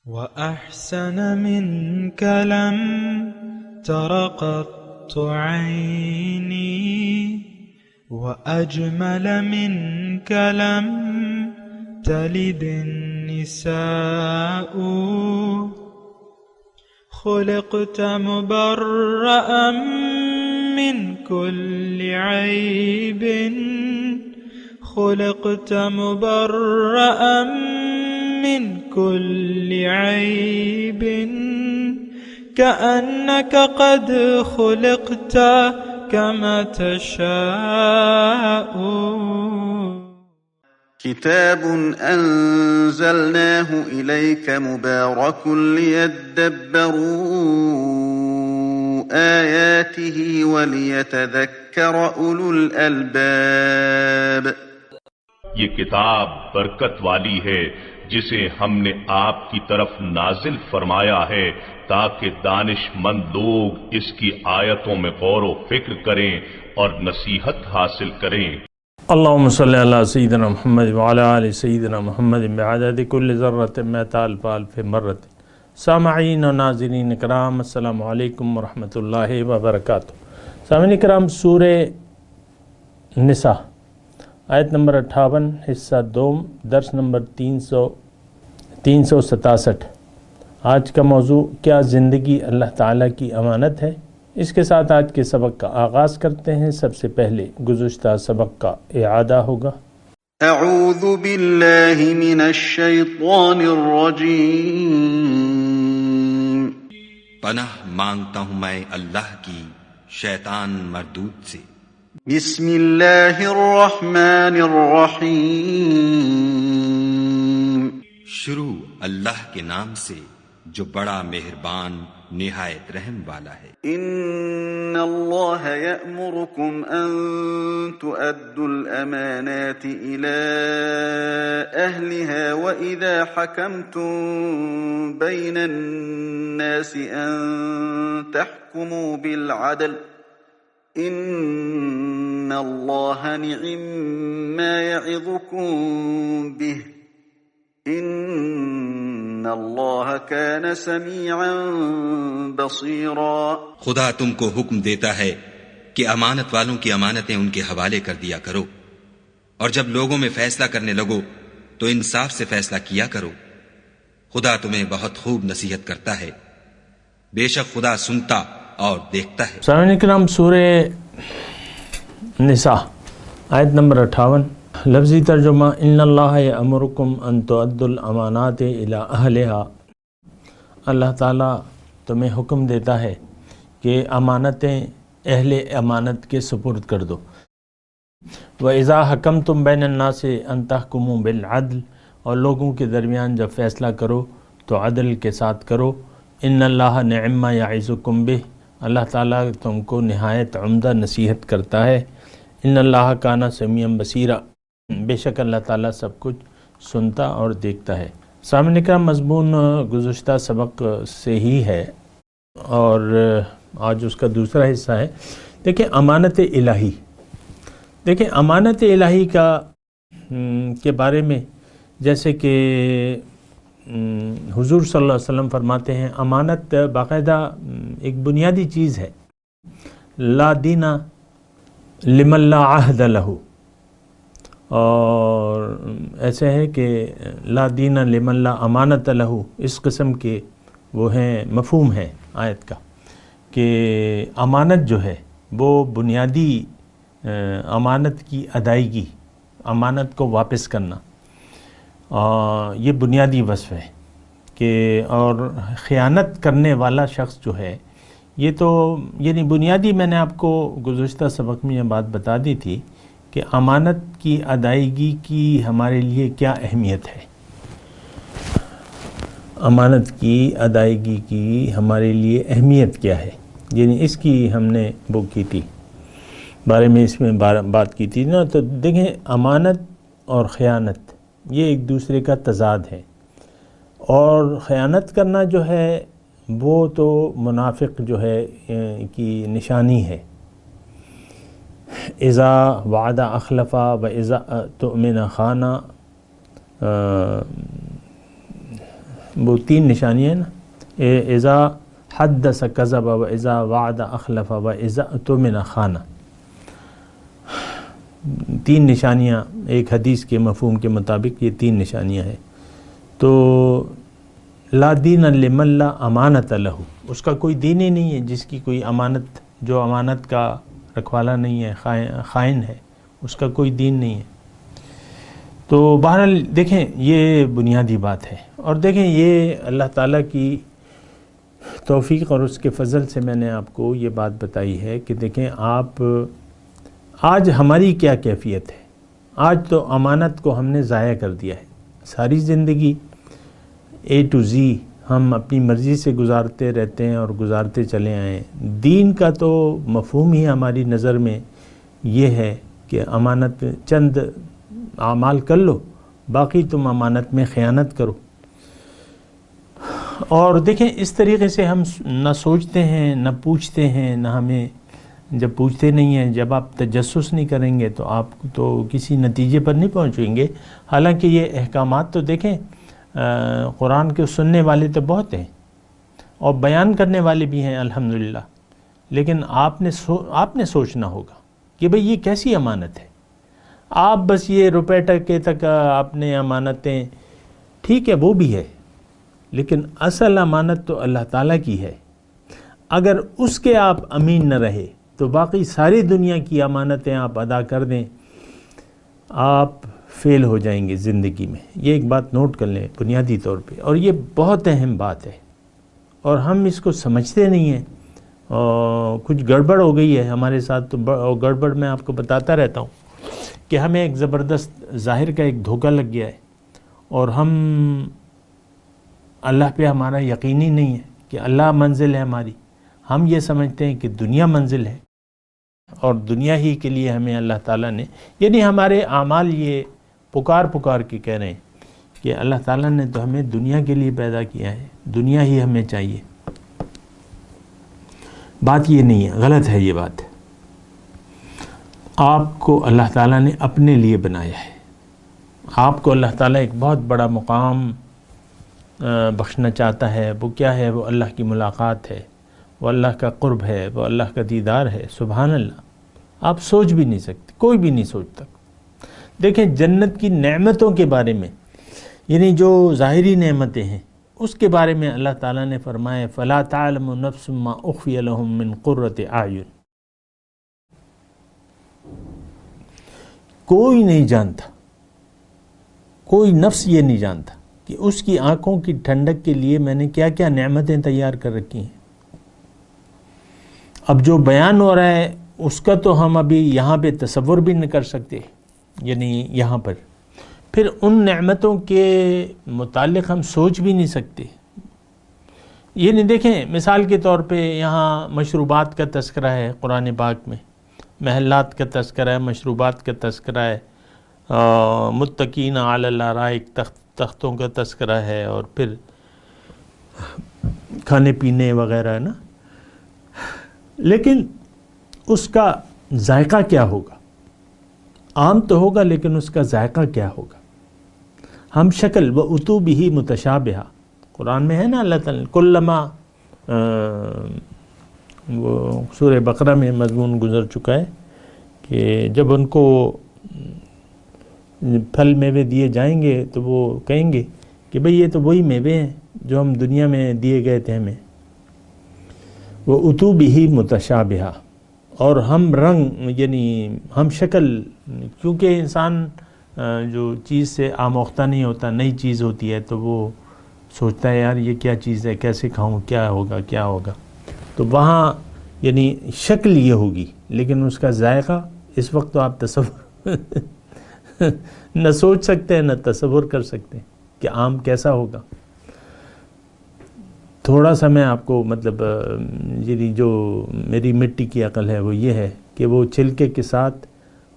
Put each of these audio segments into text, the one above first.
وأحسن منك لم تر قط عيني وأجمل منك لم تلد النساء خلقت مبرأ من كل عيب خلقت مبرأ من كل عيب كأنك قد خلقت كما تشاء. كتاب أنزلناه إليك مبارك ليدبروا آياته وليتذكر أولو الألباب. یہ کتاب برکت والی ہے جسے ہم نے آپ کی طرف نازل فرمایا ہے تاکہ دانش مند لوگ اس کی آیتوں میں غور و فکر کریں اور نصیحت حاصل کریں. اللہم صلی علی سیدنا محمد وعلی آل سیدنا محمد بعدد کل ذرۃ مئۃ الف الف مرۃ. سامعین و ناظرین کرام، السلام علیکم ورحمۃ اللہ وبرکاتہ. سامعین کرام، سورہ نساء آیت نمبر 58 حصہ دوم، درس نمبر 367. آج کا موضوع کیا زندگی اللہ تعالیٰ کی امانت ہے؟ اس کے ساتھ آج کے سبق کا آغاز کرتے ہیں. سب سے پہلے گزشتہ سبق کا اعادہ ہوگا. اعوذ باللہ من الشیطان الرجیم. پناہ مانگتا ہوں میں اللہ کی شیطان مردود سے. بسم اللہ الرحمن الرحیم. شروع اللہ کے نام سے جو بڑا مہربان نہایت رحم والا ہے. ان اللہ یأمرکم ان تؤدوا الامانات الى اہلها واذا حکمتم بین الناس ان تحکموا بالعدل ان اللہ نعم ما یعظکم به ان اللہ کان سمیعا بصیرا. خدا تم کو حکم دیتا ہے کہ امانت والوں کی امانتیں ان کے حوالے کر دیا کرو، اور جب لوگوں میں فیصلہ کرنے لگو تو انصاف سے فیصلہ کیا کرو. خدا تمہیں بہت خوب نصیحت کرتا ہے، بے شک خدا سنتا اور دیکھتا ہے. سامعین کرام، سورہ نساء آیت نمبر 58. لفظی ترجمہ: ان اللہ یأمرکم ان تؤدوا الامانات الی اہلہا. اللہ تعالیٰ تمہیں حکم دیتا ہے کہ امانتیں اہل امانت کے سپرد کر دو. وَإِذَا حَكَمْتُمْ بَيْنَ النَّاسِ أَن تَحْكُمُوا بِالْعَدْلِ، اور لوگوں کے درمیان جب فیصلہ کرو تو عدل کے ساتھ کرو. ان اللہ نعم ما یعظکم بہ، اللہ تعالیٰ تم کو نہایت عمدہ نصیحت کرتا ہے. ان اللہ کان سمیعا بصیرا، بے شک اللہ تعالیٰ سب کچھ سنتا اور دیکھتا ہے. سامنے کا مضمون گزشتہ سبق سے ہی ہے اور آج اس کا دوسرا حصہ ہے. دیکھیں امانت الہی. دیکھیں امانت الہی کے بارے میں جیسے کہ حضور صلی اللہ علیہ وسلم فرماتے ہیں امانت باقاعدہ ایک بنیادی چیز ہے. لا دین لمن لا عہد لہ، اور ایسے ہے کہ لا دین لمن لا امانت لہ. اس قسم کے وہ ہیں مفہوم ہے آیت کا کہ امانت جو ہے وہ بنیادی امانت کی ادائیگی، امانت کو واپس کرنا، یہ بنیادی وصف ہے کہ اور خیانت کرنے والا شخص جو ہے یہ تو یعنی بنیادی میں نے آپ کو گزشتہ سبق میں یہ بات بتا دی تھی کہ امانت کی ادائیگی کی ہمارے لیے کیا اہمیت ہے. امانت کی ادائیگی کی ہمارے لیے اہمیت کیا ہے، یعنی اس کی ہم نے وہ کی تھی بارے میں اس میں بات کی تھی نا. تو دیکھیں امانت اور خیانت یہ ایک دوسرے کا تضاد ہے، اور خیانت کرنا جو ہے وہ تو منافق جو ہے کی نشانی ہے. اذا وعد اخلف و اذا تؤمن خانہ. وہ 3 نشانیاں ہیں نا، اذا حدث کذب و اذا وعد اخلف و اذا اؤتمن خان، 3 نشانیاں ایک حدیث کے مفہوم کے مطابق یہ 3 نشانیاں ہیں۔ تو لا دین لمن لا امانت لہ، اس کا کوئی دین ہی نہیں ہے جس کی کوئی امانت، جو امانت کا رکھوالا نہیں ہے، خائن ہے، اس کا کوئی دین نہیں ہے۔ تو بہرحال دیکھیں یہ بنیادی بات ہے، اور دیکھیں یہ اللہ تعالیٰ کی توفیق اور اس کے فضل سے میں نے آپ کو یہ بات بتائی ہے کہ دیکھیں آپ آج ہماری کیا کیفیت ہے۔ آج تو امانت کو ہم نے ضائع کر دیا ہے، ساری زندگی A to Z ہم اپنی مرضی سے گزارتے رہتے ہیں اور گزارتے چلے آئے ہیں۔ دین کا تو مفہوم ہی ہماری نظر میں یہ ہے کہ امانت چند اعمال کر لو، باقی تم امانت میں خیانت کرو۔ اور دیکھیں اس طریقے سے ہم نہ سوچتے ہیں، نہ پوچھتے ہیں، نہ ہمیں جب پوچھتے نہیں ہیں، جب آپ تجسس نہیں کریں گے تو آپ تو کسی نتیجے پر نہیں پہنچیں گے۔ حالانکہ یہ احکامات تو دیکھیں قرآن کے سننے والے تو بہت ہیں اور بیان کرنے والے بھی ہیں الحمدللہ، لیکن آپ نے سوچنا ہوگا کہ بھئی یہ کیسی امانت ہے۔ آپ بس یہ روپے ٹکے تک آپ نے امانتیں، ٹھیک ہے وہ بھی ہے، لیکن اصل امانت تو اللہ تعالیٰ کی ہے۔ اگر اس کے آپ امین نہ رہے تو باقی ساری دنیا کی امانتیں آپ ادا کر دیں، آپ فیل ہو جائیں گے زندگی میں۔ یہ ایک بات نوٹ کر لیں بنیادی طور پہ، اور یہ بہت اہم بات ہے اور ہم اس کو سمجھتے نہیں ہیں۔ کچھ گڑبڑ ہو گئی ہے ہمارے ساتھ، تو گڑبڑ میں آپ کو بتاتا رہتا ہوں کہ ہمیں ایک زبردست ظاہر کا ایک دھوکہ لگ گیا ہے، اور ہم اللہ پہ ہمارا یقینی نہیں ہے کہ اللہ منزل ہے ہماری۔ ہم یہ سمجھتے ہیں کہ دنیا منزل ہے، اور دنیا ہی کے لیے ہمیں اللہ تعالیٰ نے، یعنی ہمارے اعمال یہ پکار کے کہہ رہے ہیں کہ اللہ تعالیٰ نے تو ہمیں دنیا کے لیے پیدا کیا ہے، دنیا ہی ہمیں چاہیے۔ بات یہ نہیں ہے، غلط ہے یہ بات۔ آپ کو اللہ تعالیٰ نے اپنے لیے بنایا ہے، آپ کو اللہ تعالیٰ ایک بہت بڑا مقام بخشنا چاہتا ہے۔ وہ کیا ہے؟ وہ اللہ کی ملاقات ہے، وہ اللہ کا قرب ہے، وہ اللہ کا دیدار ہے۔ سبحان اللہ، آپ سوچ بھی نہیں سکتے، کوئی بھی نہیں سوچتا۔ دیکھیں جنت کی نعمتوں کے بارے میں، یعنی جو ظاہری نعمتیں ہیں اس کے بارے میں اللہ تعالیٰ نے فرمایا فَلَا تَعْلَمُ نَفْسٌ مَّا أُخْفِيَ لَهُم مِّن قُرَّةِ أَعْيُنٍ، کوئی نہیں جانتا، کوئی نفس یہ نہیں جانتا کہ اس کی آنکھوں کی ٹھنڈک کے لیے میں نے کیا کیا نعمتیں تیار کر رکھی ہیں۔ اب جو بیان ہو رہا ہے اس کا تو ہم ابھی یہاں پہ تصور بھی نہیں کر سکتے، یعنی یہاں پر پھر ان نعمتوں کے متعلق ہم سوچ بھی نہیں سکتے۔ یعنی دیکھیں مثال کے طور پہ یہاں مشروبات کا تذکرہ ہے قرآن پاک میں، محلات کا تذکرہ ہے، مشروبات کا تذکرہ ہے، متقین علی الارائک تختوں کا تذکرہ ہے، اور پھر کھانے پینے وغیرہ ہے نا۔ لیکن اس کا ذائقہ کیا ہوگا؟ عام تو ہوگا لیکن اس کا ذائقہ کیا ہوگا؟ ہم شکل و اتو بھی متشابہہ، قرآن میں ہے نا اللہ تعالیٰ کلما، وہ سورہ بقرہ میں مضمون گزر چکا ہے کہ جب ان کو پھل میوے دیے جائیں گے تو وہ کہیں گے کہ بھئی یہ تو وہی میوے ہیں جو ہم دنیا میں دیے گئے تھے ہمیں۔ وہ اتو بھی متشابہہ، اور ہم رنگ یعنی ہم شکل، کیونکہ انسان جو چیز سے آموختہ نہیں ہوتا، نئی چیز ہوتی ہے تو وہ سوچتا ہے یار یہ کیا چیز ہے، کیسے کھاؤں، کیا ہوگا، تو وہاں یعنی شکل یہ ہوگی، لیکن اس کا ذائقہ اس وقت تو آپ تصور نہ سوچ سکتے ہیں نہ تصور کر سکتے ہیں کہ آم کیسا ہوگا۔ تھوڑا سا میں آپ کو مطلب یعنی جو میری مٹی کی عقل ہے وہ یہ ہے کہ وہ چھلکے کے ساتھ،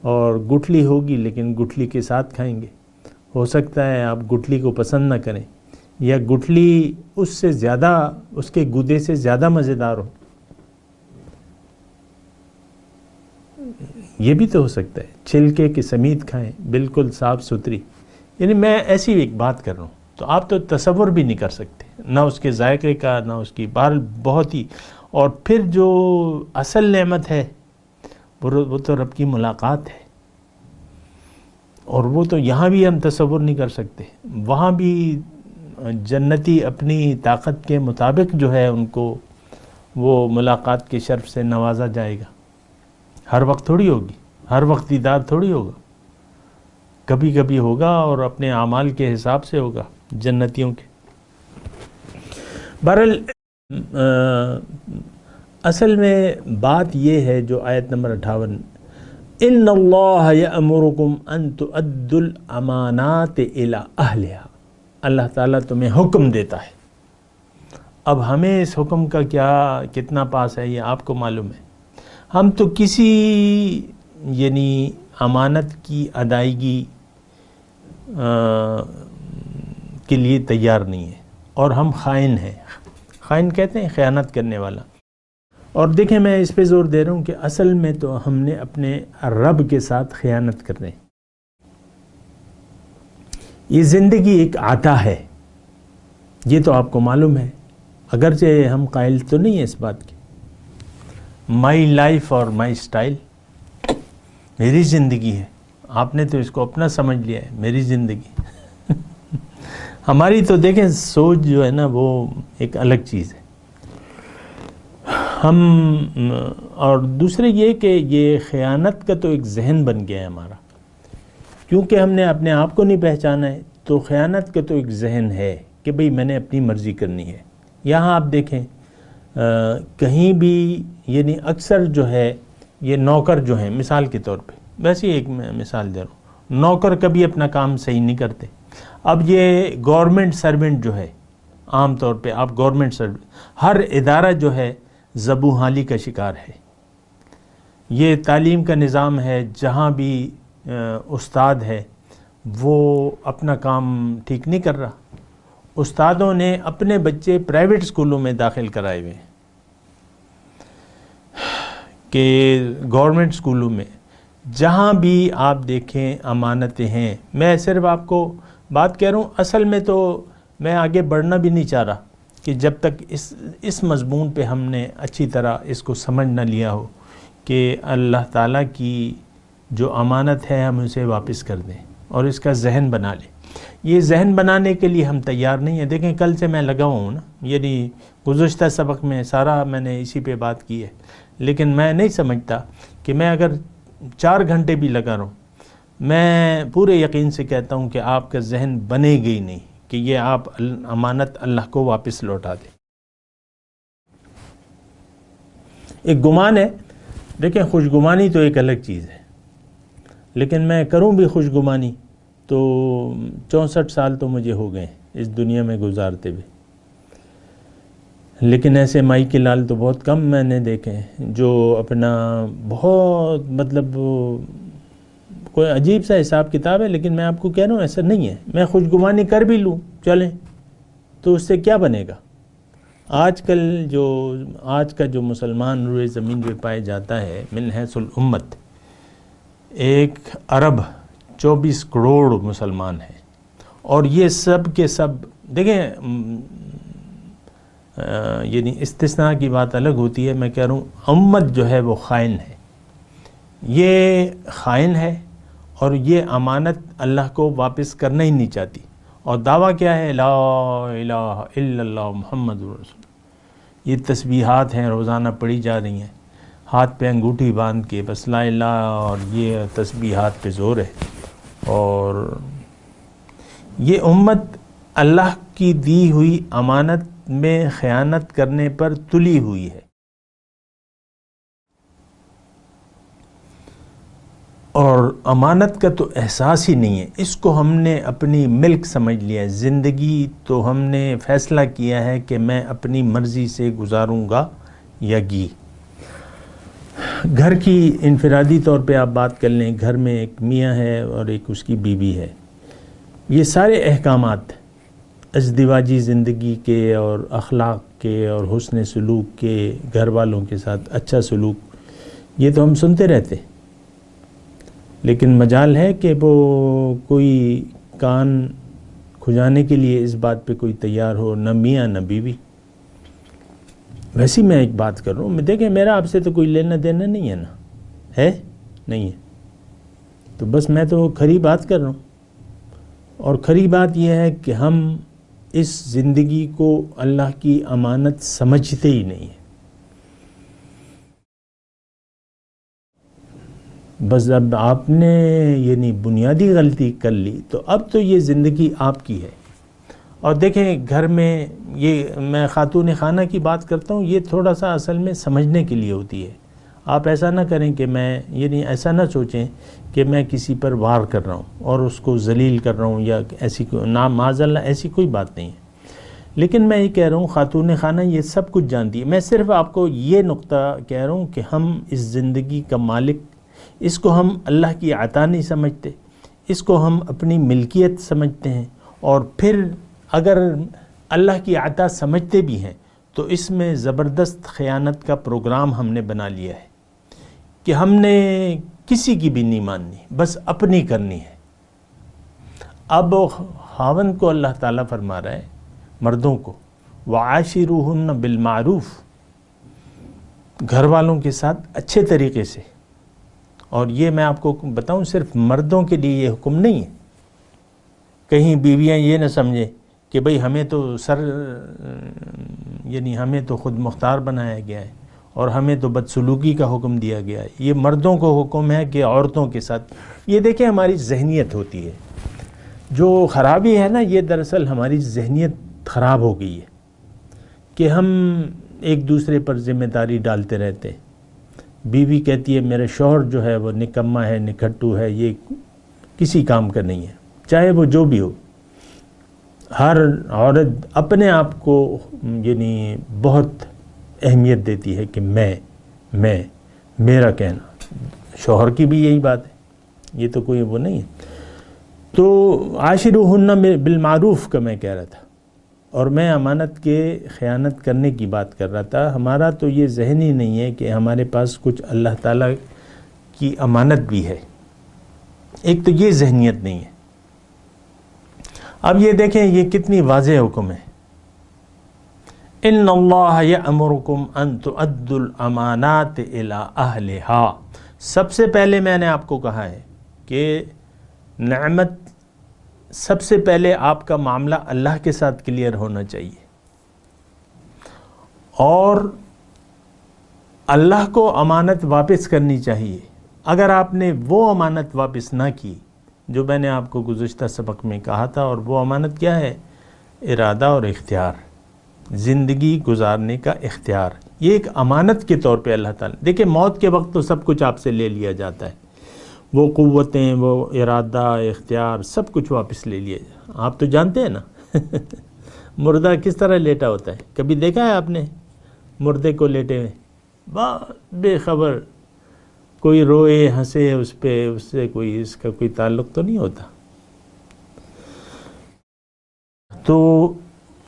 اور گٹھلی ہوگی لیکن گٹھلی کے ساتھ کھائیں گے۔ ہو سکتا ہے آپ گٹھلی کو پسند نہ کریں، یا گٹھلی اس سے زیادہ، اس کے گودے سے زیادہ مزیدار ہو، یہ بھی تو ہو سکتا ہے۔ چھلکے کے سمیت کھائیں، بالکل صاف ستھری۔ یعنی میں ایسی ایک بات کر رہا ہوں تو آپ تو تصور بھی نہیں کر سکتے، نہ اس کے ذائقے کا، نہ اس کی بہرحال بہت ہی. اور پھر جو اصل نعمت ہے وہ تو رب کی ملاقات ہے، اور وہ تو یہاں بھی ہم تصور نہیں کر سکتے. وہاں بھی جنتی اپنی طاقت کے مطابق جو ہے ان کو وہ ملاقات کے شرف سے نوازا جائے گا. ہر وقت تھوڑی ہوگی، ہر وقت دیدار تھوڑی ہوگا، کبھی کبھی ہوگا اور اپنے اعمال کے حساب سے ہوگا جنتیوں کے. بہرحال اصل میں بات یہ ہے جو آیت نمبر 58، ان اللہ یأمرکم ان تؤدوا الامانات الی اہلہا، اللہ تعالیٰ تمہیں حکم دیتا ہے. اب ہمیں اس حکم کا کتنا پاس ہے یہ آپ کو معلوم ہے. ہم تو کسی یعنی امانت کی ادائیگی کے لیے تیار نہیں ہے، اور ہم خائن ہیں. خائن کہتے ہیں خیانت کرنے والا. اور دیکھیں میں اس پہ زور دے رہا ہوں کہ اصل میں تو ہم نے اپنے رب کے ساتھ خیانت کرنے. یہ زندگی ایک عطا ہے، یہ تو آپ کو معلوم ہے، اگرچہ ہم قائل تو نہیں ہیں اس بات کے. مائی لائف اور مائی سٹائل، میری زندگی ہے، آپ نے تو اس کو اپنا سمجھ لیا ہے، میری زندگی. ہماری تو دیکھیں سوچ جو ہے نا وہ ایک الگ چیز ہے. ہم اور دوسرے یہ کہ یہ خیانت کا تو ایک ذہن بن گیا ہے ہمارا، کیونکہ ہم نے اپنے آپ کو نہیں پہچانا ہے. تو خیانت کا تو ایک ذہن ہے کہ بھئی میں نے اپنی مرضی کرنی ہے. یہاں آپ دیکھیں کہیں بھی یعنی اکثر جو ہے یہ نوکر جو ہیں، مثال کے طور پہ ویسے ایک میں مثال دے رہا ہوں، نوکر کبھی اپنا کام صحیح نہیں کرتے. اب یہ گورنمنٹ سرونٹ جو ہے، عام طور پہ آپ گورنمنٹ سرونٹ، ہر ادارہ جو ہے زبوں حالی کا شکار ہے. یہ تعلیم کا نظام ہے، جہاں بھی استاد ہے وہ اپنا کام ٹھیک نہیں کر رہا. استادوں نے اپنے بچے پرائیویٹ اسکولوں میں داخل کرائے ہوئے ہیں کہ گورنمنٹ اسکولوں میں جہاں بھی آپ دیکھیں امانتیں ہیں. میں صرف آپ کو بات کہہ رہا ہوں، اصل میں تو میں آگے بڑھنا بھی نہیں چاہ رہا کہ جب تک اس مضمون پہ ہم نے اچھی طرح اس کو سمجھ نہ لیا ہو کہ اللہ تعالیٰ کی جو امانت ہے ہم اسے واپس کر دیں اور اس کا ذہن بنا لیں. یہ ذہن بنانے کے لیے ہم تیار نہیں ہیں. دیکھیں کل سے میں لگا ہوں نا، یعنی گزشتہ سبق میں سارا میں نے اسی پہ بات کی ہے، لیکن میں نہیں سمجھتا کہ میں اگر 4 گھنٹے بھی لگا رہوں، میں پورے یقین سے کہتا ہوں کہ آپ کا ذہن بنے گا ہی نہیں کہ یہ آپ امانت اللہ کو واپس لوٹا دیں. ایک گمان ہے، دیکھیں خوشگمانی تو ایک الگ چیز ہے، لیکن میں کروں بھی خوشگمانی تو 64 سال تو مجھے ہو گئے اس دنیا میں گزارتے ہوئے، لیکن ایسے مائی کے لال تو بہت کم میں نے دیکھے ہیں جو اپنا بہت مطلب کوئی عجیب سا حساب کتاب ہے. لیکن میں آپ کو کہہ رہا ہوں ایسا نہیں ہے. میں خوشگمانی کر بھی لوں چلیں تو اس سے کیا بنے گا؟ آج کا جو مسلمان روئے زمین پہ پائے جاتا ہے من حیث الامت، 1 ارب 24 کروڑ مسلمان ہیں، اور یہ سب کے سب دیکھیں یعنی استثناء کی بات الگ ہوتی ہے. میں کہہ رہا ہوں امت جو ہے وہ خائن ہے، یہ خائن ہے، اور یہ امانت اللہ کو واپس کرنا ہی نہیں چاہتی. اور دعویٰ کیا ہے؟ لا الہ الا اللہ محمد رسول. یہ تسبیحات ہیں روزانہ پڑھی جا رہی ہیں، ہاتھ پہ انگوٹھی باندھ کے بس لا الہ، اور یہ تسبیحات پہ زور ہے. اور یہ امت اللہ کی دی ہوئی امانت میں خیانت کرنے پر تلی ہوئی ہے، اور امانت کا تو احساس ہی نہیں ہے. اس کو ہم نے اپنی ملک سمجھ لیا ہے. زندگی تو ہم نے فیصلہ کیا ہے کہ میں اپنی مرضی سے گزاروں گا یا گی. گھر کی انفرادی طور پہ آپ بات کر لیں، گھر میں ایک میاں ہے اور ایک اس کی بیوی ہے. یہ سارے احکامات ازدواجی زندگی کے اور اخلاق کے اور حسن سلوک کے، گھر والوں کے ساتھ اچھا سلوک، یہ تو ہم سنتے رہتے، لیکن مجال ہے کہ وہ کوئی کان کھجانے کے لیے اس بات پہ کوئی تیار ہو، نہ میاں نہ بیوی۔ ویسے میں ایک بات کر رہا ہوں، دیکھیں میرا آپ سے تو کوئی لینا دینا نہیں ہے نا، ہے نہیں ہے، تو بس میں تو کھری بات کر رہا ہوں، اور کھری بات یہ ہے کہ ہم اس زندگی کو اللہ کی امانت سمجھتے ہی نہیں ہیں۔ بس اب آپ نے یعنی بنیادی غلطی کر لی تو اب تو یہ زندگی آپ کی ہے۔ اور دیکھیں گھر میں یہ میں خاتون خانہ کی بات کرتا ہوں، یہ تھوڑا سا اصل میں سمجھنے کے لیے ہوتی ہے۔ آپ ایسا نہ کریں کہ میں یعنی ایسا نہ سوچیں کہ میں کسی پر وار کر رہا ہوں اور اس کو ذلیل کر رہا ہوں یا ایسی نام معاذ اللہ ایسی کوئی بات نہیں ہے۔ لیکن میں یہ کہہ رہا ہوں خاتون خانہ یہ سب کچھ جانتی ہے، میں صرف آپ کو یہ نقطہ کہہ رہا ہوں کہ ہم اس زندگی کا مالک، اس کو ہم اللہ کی عطا نہیں سمجھتے، اس کو ہم اپنی ملکیت سمجھتے ہیں، اور پھر اگر اللہ کی عطا سمجھتے بھی ہیں تو اس میں زبردست خیانت کا پروگرام ہم نے بنا لیا ہے کہ ہم نے کسی کی بھی نہیں ماننی، بس اپنی کرنی ہے۔ اب خاوند کو اللہ تعالیٰ فرما رہا ہے، مردوں کو، وَعَاشِرُوهُنَّ بِالْمَعْرُوف، گھر والوں کے ساتھ اچھے طریقے سے۔ اور یہ میں آپ کو بتاؤں صرف مردوں کے لیے یہ حکم نہیں ہے، کہیں بیویاں یہ نہ سمجھیں کہ بھئی ہمیں تو یعنی ہمیں تو خود مختار بنایا گیا ہے اور ہمیں تو بدسلوکی کا حکم دیا گیا ہے۔ یہ مردوں کو حکم ہے کہ عورتوں کے ساتھ، یہ دیکھیں ہماری ذہنیت ہوتی ہے جو خرابی ہے نا، یہ دراصل ہماری ذہنیت خراب ہو گئی ہے کہ ہم ایک دوسرے پر ذمہ داری ڈالتے رہتے ہیں۔ بیوی کہتی ہے میرے شوہر جو ہے وہ نکما ہے، نکھٹو ہے، یہ کسی کام کا نہیں ہے، چاہے وہ جو بھی ہو۔ ہر عورت اپنے آپ کو یعنی بہت اہمیت دیتی ہے کہ میں میرا کہنا، شوہر کی بھی یہی بات ہے، یہ تو کوئی وہ نہیں ہے۔ تو عاشروہن بالمعروف کا میں کہہ رہا تھا، اور میں امانت کے خیانت کرنے کی بات کر رہا تھا۔ ہمارا تو یہ ذہن ہی نہیں ہے کہ ہمارے پاس کچھ اللہ تعالیٰ کی امانت بھی ہے، ایک تو یہ ذہنیت نہیں ہے۔ اب یہ دیکھیں یہ کتنی واضح حکم ہے، ان اللہ یأمرکم ان تؤدوا الامانات الی اہلہا۔ سب سے پہلے میں نے آپ کو کہا ہے کہ نعمت سب سے پہلے آپ کا معاملہ اللہ کے ساتھ کلیئر ہونا چاہیے، اور اللہ کو امانت واپس کرنی چاہیے۔ اگر آپ نے وہ امانت واپس نہ کی جو میں نے آپ کو گزشتہ سبق میں کہا تھا، اور وہ امانت کیا ہے؟ ارادہ اور اختیار، زندگی گزارنے کا اختیار، یہ ایک امانت کے طور پہ اللہ تعالیٰ، دیکھیں موت کے وقت تو سب کچھ آپ سے لے لیا جاتا ہے، وہ قوتیں، وہ ارادہ، اختیار، سب کچھ واپس لے لیا جاتا ہے۔ آپ تو جانتے ہیں نا مردہ کس طرح لیٹا ہوتا ہے، کبھی دیکھا ہے آپ نے مردے کو لیٹے ہوئے؟ بے خبر، کوئی روئے ہنسے اس پہ، اس سے کوئی اس کا کوئی تعلق تو نہیں ہوتا۔ تو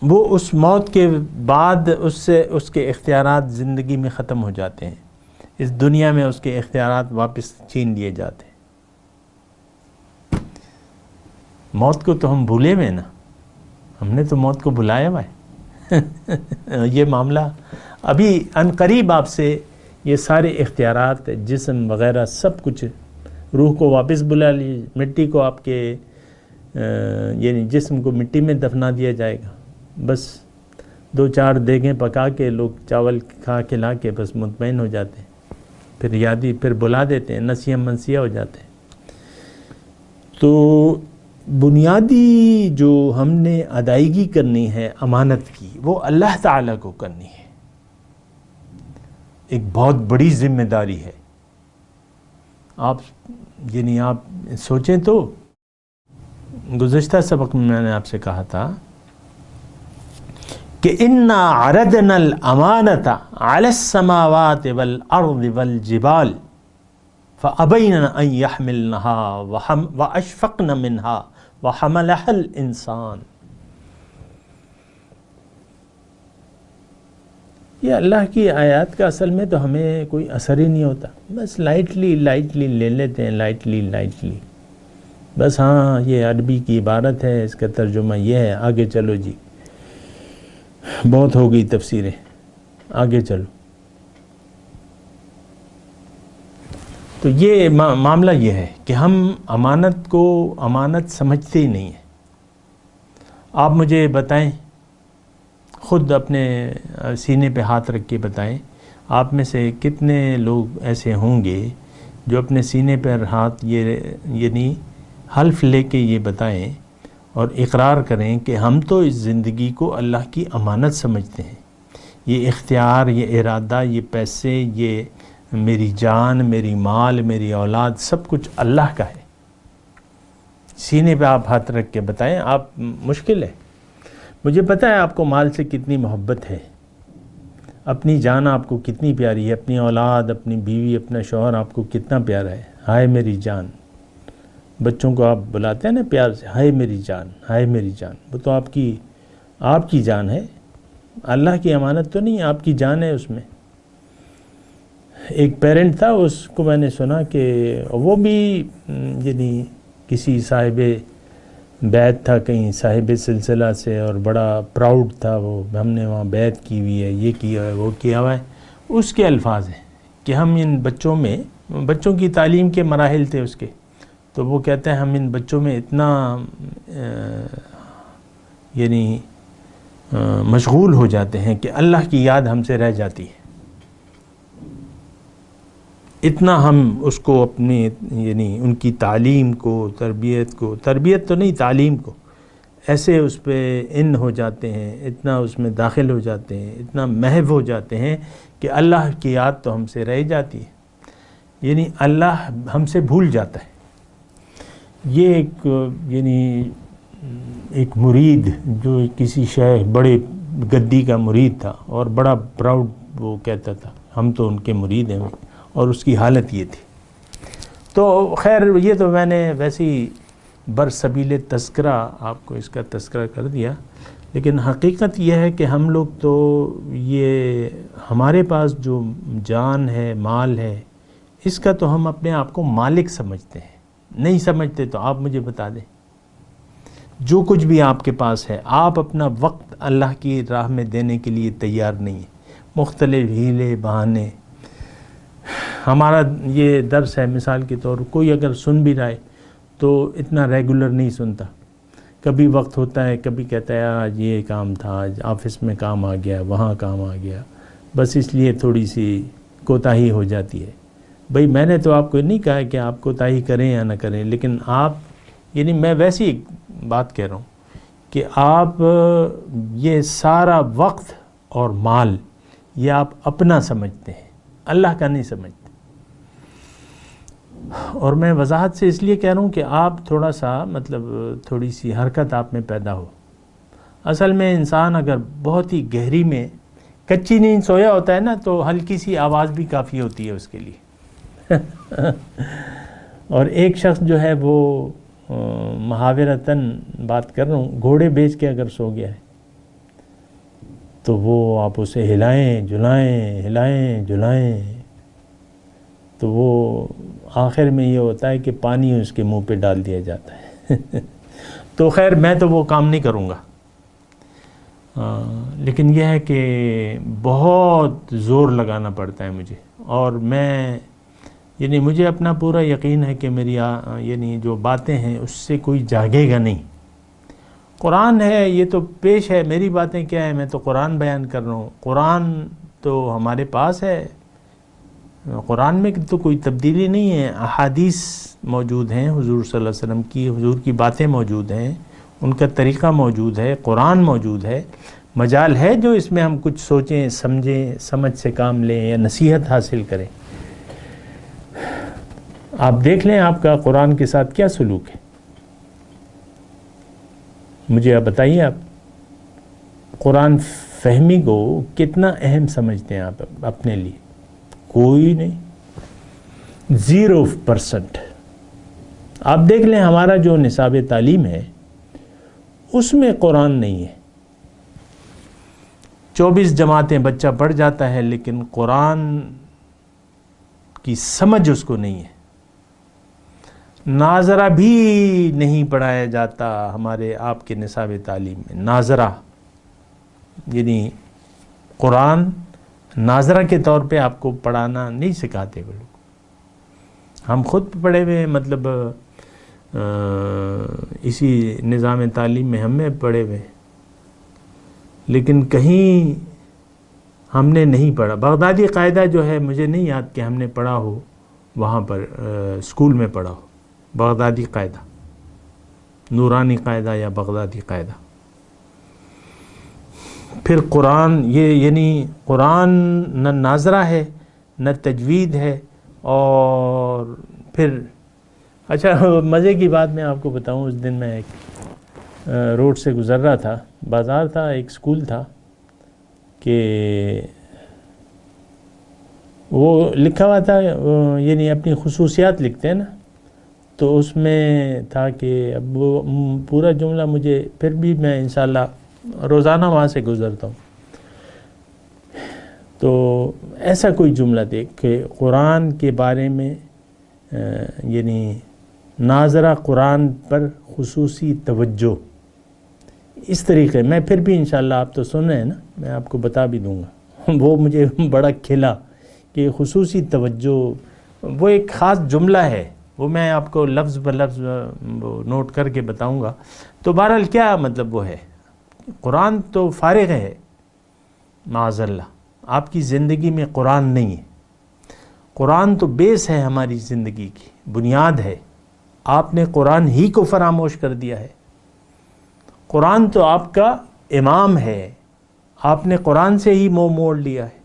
وہ اس موت کے بعد اس کے اختیارات زندگی میں ختم ہو جاتے ہیں، اس دنیا میں اس کے اختیارات واپس چھین لیے جاتے ہیں۔ موت کو تو ہم بھولے ہوئے نا، ہم نے تو موت کو بلایا ہوا ہے یہ معاملہ ابھی عنقریب آپ سے یہ سارے اختیارات، جسم وغیرہ سب کچھ، روح کو واپس بلا لیجیے، مٹی کو آپ کے یعنی جسم کو مٹی میں دفنا دیا جائے گا، بس 2-4 دیگیں پکا کے لوگ چاول کھا کھلا کے بس مطمئن ہو جاتے ہیں، پھر یادی پھر بلا دیتے ہیں، نسیہ منسیہ ہو جاتے ہیں۔ تو بنیادی جو ہم نے ادائیگی کرنی ہے امانت کی، وہ اللہ تعالیٰ کو کرنی ہے، ایک بہت بڑی ذمہ داری ہے۔ آپ یعنی آپ سوچیں تو گزشتہ سبق میں نے آپ سے کہا تھا کہ اِنَّا عَرَضْنَا الْأَمَانَةَ عَلَى السَّمَاوَاتِ وَالْأَرْضِ وَالْجِبَالِ فَأَبَيْنَ أَن يَحْمِلْنَهَا وَأَشْفَقْنَ مِنْهَا وَحَمَلَهَا الْإِنسَانُ۔ یہ اللہ کی آیات کا اصل میں تو ہمیں کوئی اثر ہی نہیں ہوتا، بس لائٹلی لے لیتے ہیں، لائٹلی بس ہاں یہ عربی کی عبارت ہے، اس کا ترجمہ یہ ہے، آگے چلو جی، بہت ہو گئی تفسیریں، آگے چلو۔ تو یہ معاملہ یہ ہے کہ ہم امانت کو امانت سمجھتے ہی نہیں ہیں۔ آپ مجھے بتائیں، خود اپنے سینے پہ ہاتھ رکھ کے بتائیں، آپ میں سے کتنے لوگ ایسے ہوں گے جو اپنے سینے پر ہاتھ یعنی حلف لے کے یہ بتائیں اور اقرار کریں کہ ہم تو اس زندگی کو اللہ کی امانت سمجھتے ہیں، یہ اختیار، یہ ارادہ، یہ پیسے، یہ میری جان، میری مال، میری اولاد، سب کچھ اللہ کا ہے۔ سینے پہ آپ ہاتھ رکھ کے بتائیں، آپ مشکل ہے۔ مجھے پتہ ہے آپ کو مال سے کتنی محبت ہے، اپنی جان آپ کو کتنی پیاری ہے، اپنی اولاد، اپنی بیوی، اپنا شوہر آپ کو کتنا پیارا ہے۔ ہائے میری جان، بچوں کو آپ بلاتے ہیں نا پیار سے، ہائے میری جان، ہائے میری جان، وہ تو آپ کی جان ہے، اللہ کی امانت تو نہیں ہے، آپ کی جان ہے اس میں۔ ایک پیرنٹ تھا، اس کو میں نے سنا کہ وہ بھی یعنی کسی صاحب بیعت تھا، کہیں صاحب سلسلہ سے، اور بڑا پراؤڈ تھا وہ، ہم نے وہاں بیعت کی ہوئی ہے، یہ کیا ہے، وہ کیا ہوا ہے۔ اس کے الفاظ ہیں کہ ہم ان بچوں کی تعلیم کے مراحل تھے اس کے، تو وہ کہتے ہیں ہم ان بچوں میں اتنا یعنی مشغول ہو جاتے ہیں کہ اللہ کی یاد ہم سے رہ جاتی ہے، اتنا ہم اس کو اپنے یعنی ان کی تعلیم کو، تربیت تو نہیں، تعلیم کو ایسے اس پہ ان ہو جاتے ہیں، اتنا اس میں داخل ہو جاتے ہیں، اتنا محو ہو جاتے ہیں کہ اللہ کی یاد تو ہم سے رہ جاتی ہے، یعنی اللہ ہم سے بھول جاتا ہے۔ یہ ایک مرید جو کسی شیخ بڑے گدی کا مرید تھا اور بڑا پراؤڈ وہ کہتا تھا ہم تو ان کے مرید ہیں، اور اس کی حالت یہ تھی۔ تو خیر یہ تو میں نے ویسی برسبیل تذکرہ آپ کو اس کا تذکرہ کر دیا، لیکن حقیقت یہ ہے کہ ہم لوگ تو یہ ہمارے پاس جو جان ہے، مال ہے، اس کا تو ہم اپنے آپ کو مالک سمجھتے ہیں۔ نہیں سمجھتے تو آپ مجھے بتا دیں، جو کچھ بھی آپ کے پاس ہے، آپ اپنا وقت اللہ کی راہ میں دینے کے لیے تیار نہیں ہیں، مختلف ہیلے بہانے۔ ہمارا یہ درس ہے مثال کے طور، کوئی اگر سن بھی رہا ہے تو اتنا ریگولر نہیں سنتا، کبھی وقت ہوتا ہے، کبھی کہتا ہے آج یہ کام تھا، آج آفس میں کام آ گیا، وہاں کام آ گیا، بس اس لیے تھوڑی سی کوتاہی ہو جاتی ہے۔ بھئی میں نے تو آپ کو نہیں کہا کہ آپ کوتاہی کریں یا نہ کریں، لیکن آپ یعنی میں ویسی بات کہہ رہا ہوں کہ آپ یہ سارا وقت اور مال یہ آپ اپنا سمجھتے ہیں، اللہ کا نہیں سمجھتے۔ اور میں وضاحت سے اس لیے کہہ رہا ہوں کہ آپ تھوڑا سا تھوڑی سی حرکت آپ میں پیدا ہو۔ اصل میں انسان اگر بہت ہی گہری میں کچی نیند سویا ہوتا ہے نا، تو ہلکی سی آواز بھی کافی ہوتی ہے اس کے لیے۔ اور ایک شخص جو ہے وہ محاورتاً بات کر رہا ہوں، گھوڑے بیچ کے اگر سو گیا ہے تو وہ آپ اسے ہلائیں جلائیں تو وہ آخر میں یہ ہوتا ہے کہ پانی اس کے منہ پہ ڈال دیا جاتا ہے۔ تو خیر میں تو وہ کام نہیں کروں گا، لیکن یہ ہے کہ بہت زور لگانا پڑتا ہے مجھے، اور یعنی مجھے اپنا پورا یقین ہے کہ میری یعنی جو باتیں ہیں اس سے کوئی جاگے گا نہیں۔ قرآن ہے، یہ تو پیش ہے، میری باتیں کیا ہے، میں تو قرآن بیان کر رہا ہوں، قرآن تو ہمارے پاس ہے، قرآن میں تو کوئی تبدیلی نہیں ہے، احادیث موجود ہیں حضور صلی اللہ علیہ وسلم کی، حضور کی باتیں موجود ہیں، ان کا طریقہ موجود ہے، قرآن موجود ہے، مجال ہے جو اس میں ہم کچھ سوچیں، سمجھیں، سمجھ سے کام لیں یا نصیحت حاصل کریں۔ آپ دیکھ لیں آپ کا قرآن کے ساتھ کیا سلوک ہے، مجھے آپ بتائیے، آپ قرآن فہمی کو کتنا اہم سمجھتے ہیں آپ اپنے لیے؟ کوئی نہیں، 0%۔ آپ دیکھ لیں ہمارا جو نصاب تعلیم ہے اس میں قرآن نہیں ہے، 24 جماعتیں بچہ پڑھ جاتا ہے لیکن قرآن کی سمجھ اس کو نہیں ہے۔ ناظرہ بھی نہیں پڑھایا جاتا ہمارے آپ کے نصاب تعلیم میں. ناظرہ یعنی قرآن ناظرہ کے طور پہ آپ کو پڑھانا نہیں سکھاتے وہ لوگ. ہم خود پڑھے ہوئے مطلب اسی نظام تعلیم میں ہم نے پڑھے ہوئے، لیکن کہیں ہم نے نہیں پڑھا. بغدادی قاعدہ جو ہے مجھے نہیں یاد کہ ہم نے پڑھا ہو وہاں پر اسکول میں پڑھا ہو. بغدادی قاعدہ، نورانی قاعدہ یا بغدادی قاعدہ. پھر قرآن یہ یعنی قرآن نہ ناظرہ ہے نہ تجوید ہے. اور پھر اچھا مزے کی بات میں آپ کو بتاؤں، اس دن میں ایک روڈ سے گزر رہا تھا، بازار تھا، ایک اسکول تھا کہ وہ لکھا ہوا تھا یعنی اپنی خصوصیات لکھتے ہیں نا، تو اس میں تھا کہ اب وہ پورا جملہ مجھے پھر بھی میں انشاءاللہ روزانہ وہاں سے گزرتا ہوں، تو ایسا کوئی جملہ تھے کہ قرآن کے بارے میں یعنی ناظرہ قرآن پر خصوصی توجہ، اس طریقے میں پھر بھی انشاءاللہ آپ تو سن رہے ہیں نا، میں آپ کو بتا بھی دوں گا. وہ مجھے بڑا کھلا کہ خصوصی توجہ، وہ ایک خاص جملہ ہے، وہ میں آپ کو لفظ بہ لفظ نوٹ کر کے بتاؤں گا. تو بہرحال کیا مطلب وہ ہے، قرآن تو فارغ ہے معاذ اللہ، آپ کی زندگی میں قرآن نہیں ہے. قرآن تو بیس ہے ہماری زندگی کی، بنیاد ہے. آپ نے قرآن ہی کو فراموش کر دیا ہے. قرآن تو آپ کا امام ہے، آپ نے قرآن سے ہی منہ موڑ لیا ہے.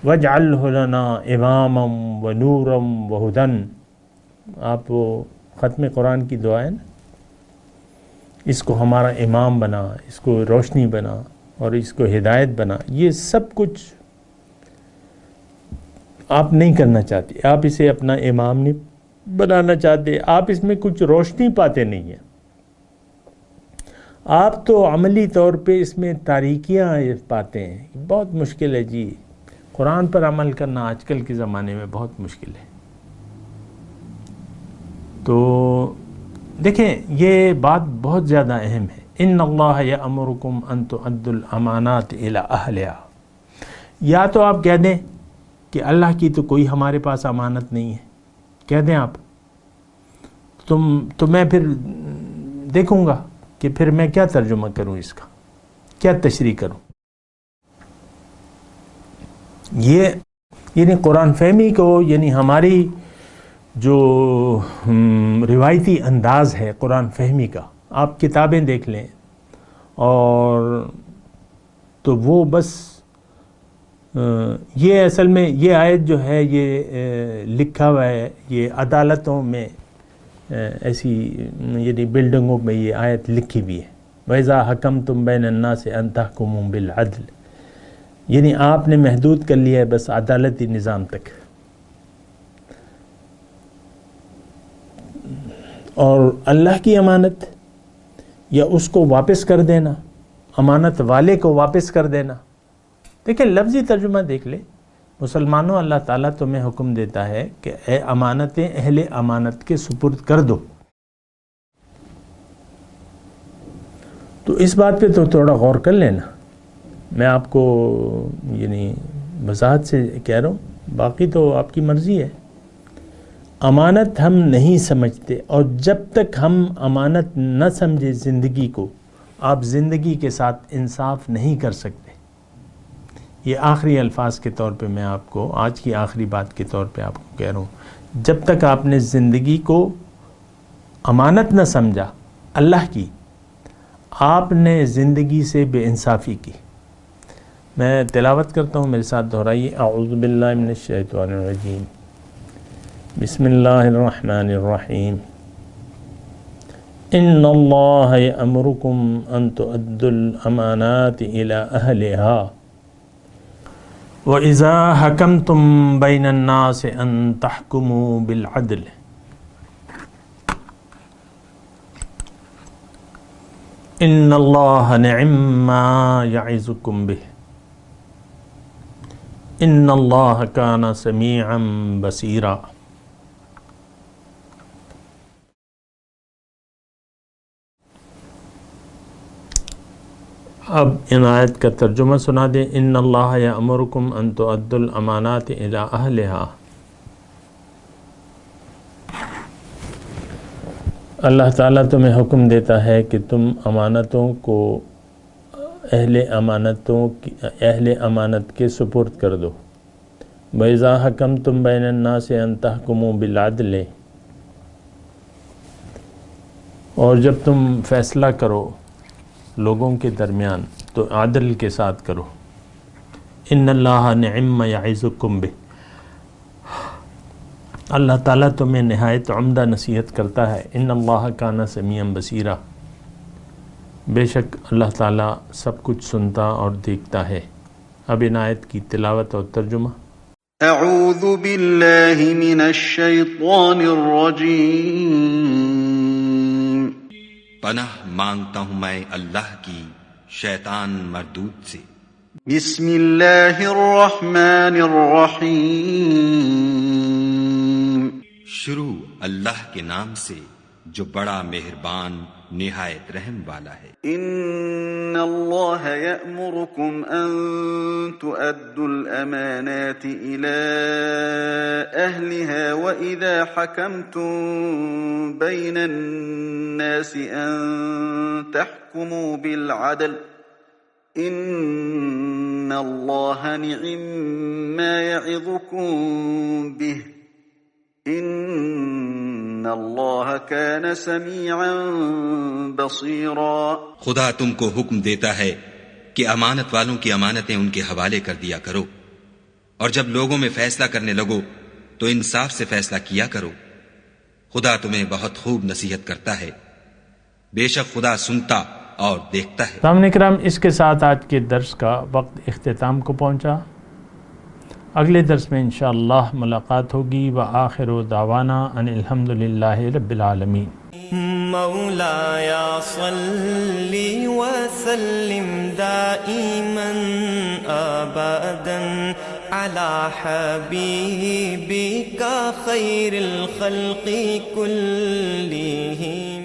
وَاجْعَلْهُ لَنَا إِمَامًا وَنُورًا وَهُدًى، آپ وہ ختم قرآن کی دعا ہے نا، اس کو ہمارا امام بنا، اس کو روشنی بنا اور اس کو ہدایت بنا. یہ سب کچھ آپ نہیں کرنا چاہتے، آپ اسے اپنا امام نہیں بنانا چاہتے، آپ اس میں کچھ روشنی پاتے نہیں ہیں. آپ تو عملی طور پہ اس میں تاریکیاں پاتے ہیں. بہت مشکل ہے جی، قرآن پر عمل کرنا آج کل کے زمانے میں بہت مشکل ہے. تو دیکھیں یہ بات بہت زیادہ اہم ہے. ان اللہ یأمرکم ان تؤدوا الامانات الی اہلہا. یا تو آپ کہہ دیں کہ اللہ کی تو کوئی ہمارے پاس امانت نہیں ہے، کہہ دیں آپ، تو میں پھر دیکھوں گا کہ پھر میں کیا ترجمہ کروں، اس کا کیا تشریح کروں. یہ یعنی قرآن فہمی کو، یعنی ہماری جو روایتی انداز ہے قرآن فہمی کا، آپ کتابیں دیکھ لیں اور تو وہ بس یہ اصل میں یہ آیت جو ہے یہ لکھا ہوا ہے، یہ عدالتوں میں ایسی یعنی بلڈنگوں میں یہ آیت لکھی ہوئی ہے. وَإِذَا حَكَمْتُمْ بَيْنَ النَّاسِ أَن تَحْكُمُوا بِالْعَدْلِ، یعنی آپ نے محدود کر لیا ہے بس عدالتی نظام تک. اور اللہ کی امانت یا اس کو واپس کر دینا، امانت والے کو واپس کر دینا. دیکھیں لفظی ترجمہ دیکھ لیں، مسلمانوں اللہ تعالیٰ تمہیں حکم دیتا ہے کہ اے امانتیں اہل امانت کے سپرد کر دو. تو اس بات پہ تو تھوڑا غور کر لینا. میں آپ کو یعنی وضاحت سے کہہ رہا ہوں، باقی تو آپ کی مرضی ہے. امانت ہم نہیں سمجھتے، اور جب تک ہم امانت نہ سمجھے زندگی کو، آپ زندگی کے ساتھ انصاف نہیں کر سکتے. یہ آخری الفاظ کے طور پہ میں آپ کو آج کی آخری بات کے طور پہ آپ کو کہہ رہا ہوں، جب تک آپ نے زندگی کو امانت نہ سمجھا اللہ کی، آپ نے زندگی سے بے انصافی کی. میں تلاوت کرتا ہوں، میرے ساتھ دہرائیے. اعوذ باللہ من الشیطان الرجیم، بسم اللہ الرحمن الرحیم. ان اللہ یأمرکم ان تؤدوا الامانات الی اہلہا وَإِذَا حَكَمْتُمْ بَيْنَ النَّاسِ أَن تَحْكُمُوا بِالْعَدْلِ. إِنَّ اللَّهَ نِعِمَّ مَا يَعِظُكُمْ بِهِ إِنَّ اللَّهَ كَانَ سَمِيعًا بَصِيرًا. اب ان آیت کا ترجمہ سنا دیں. ان اللہ یأمرکم ان تؤدوا الامانات الی اہلہا. اللہ تعالیٰ تمہیں حکم دیتا ہے کہ تم امانتوں کو اہل امانت کے سپرد کر دو. وَإِذَا حَكَمْتُمْ بَيْنَ النَّاسِ أَن تَحْكُمُوا بِالْعَدْلِ. اور جب تم فیصلہ کرو لوگوں کے درمیان تو عدل کے ساتھ کرو. ان اللہ نعم ما یعظکم بہ. اللہ تعالیٰ تمہیں نہایت عمدہ نصیحت کرتا ہے. ان اللہ کان سمیعا بصیرا. بے شک اللہ تعالیٰ سب کچھ سنتا اور دیکھتا ہے. اب ان آیت کی تلاوت اور ترجمہ. اعوذ باللہ من الشیطان الرجیم. پناہ مانگتا ہوں میں اللہ کی شیطان مردود سے. بسم اللہ الرحمن الرحیم. شروع اللہ کے نام سے جو بڑا مہربان نہایت رحم والا ہے. ان اللہ یأمرکم ان تؤدوا الامانات الى اہلها واذا حکمتم بین الناس ان تحکموا بالعدل ان اللہ نعم ما یعظکم بہ ان اللہ کان سمیعا بصیرا. خدا تم کو حکم دیتا ہے کہ امانت والوں کی امانتیں ان کے حوالے کر دیا کرو، اور جب لوگوں میں فیصلہ کرنے لگو تو انصاف سے فیصلہ کیا کرو. خدا تمہیں بہت خوب نصیحت کرتا ہے. بے شک خدا سنتا اور دیکھتا ہے. سامعین کرام، اس کے ساتھ آج کے درس کا وقت اختتام کو پہنچا. اگلے درس میں انشاءاللہ ملاقات ہوگی. وآخر دعوانا ان الحمدللہ رب العالمین. مولایا صلی وسلم دائما ابدا علی حبیبک خیر الخلق کلہم.